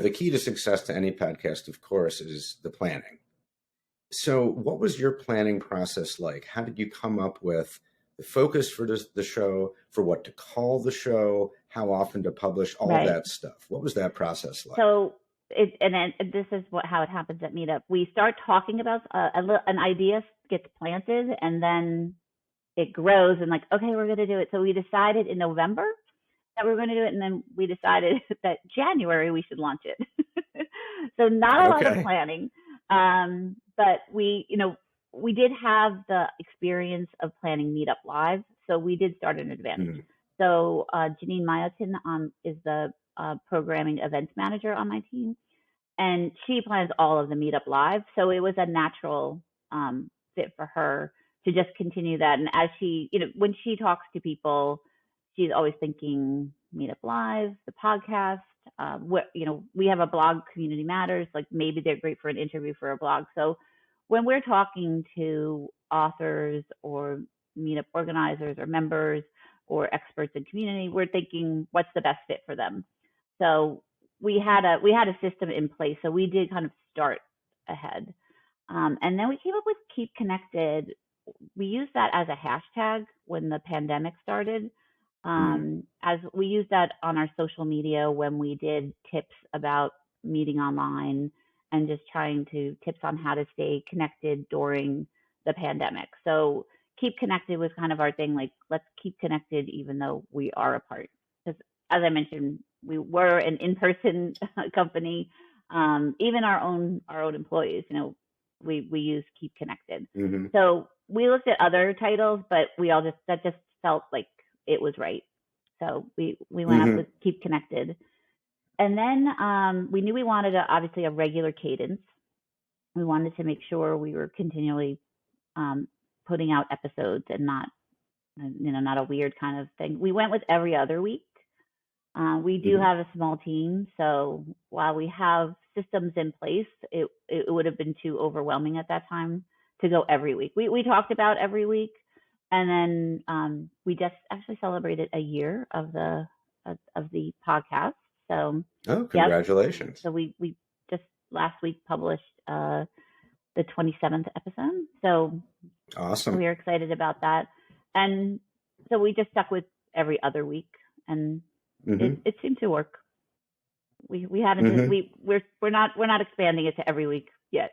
The key to success to any podcast, of course, is the planning. So what was your planning process like? How did you come up with the focus for the show, for what to call the show, how often to publish, all Right. that stuff? What was that process like? So this is how it happens at Meetup. We start talking about an idea gets planted, and then it grows, and like, okay, we're going to do it. So we decided in November that we were going to do it, and then we decided that January we should launch it. So not a lot of planning, but we did have the experience of planning Meetup Live, so we did start in advance. Mm-hmm. So Janine Mayotin is the programming events manager on my team, and she plans all of the Meetup Live. So it was a natural fit for her to just continue that. And as she, when she talks to people, she's always thinking Meetup Live, the podcast. We have a blog, Community Matters. Like maybe they're great for an interview for a blog. So when we're talking to authors or Meetup organizers or members or experts in community, we're thinking what's the best fit for them. So we had a system in place. So we did kind of start ahead. And then we came up with Keep Connected. We used that as a hashtag when the pandemic started. As we used that on our social media when we did tips about meeting online and just tips on how to stay connected during the pandemic. So Keep Connected was kind of our thing, like let's keep connected even though we are apart. Because as I mentioned, we were an in-person company. Even our own employees, we use Keep Connected. Mm-hmm. So we looked at other titles, but that just felt like it was right. So we went up with Keep Connected. And then we knew we wanted obviously a regular cadence. We wanted to make sure we were continually putting out episodes and not a weird kind of thing. We went with every other week. We do have a small team, so while we have systems in place, it would have been too overwhelming at that time to go every week. We talked about every week, and then we just actually celebrated a year of the podcast. So congratulations! Yep. So we just last week published the 27th episode. So awesome! We are excited about that, and so we just stuck with every other week, and it seemed to work. We haven't we're not expanding it to every week yet.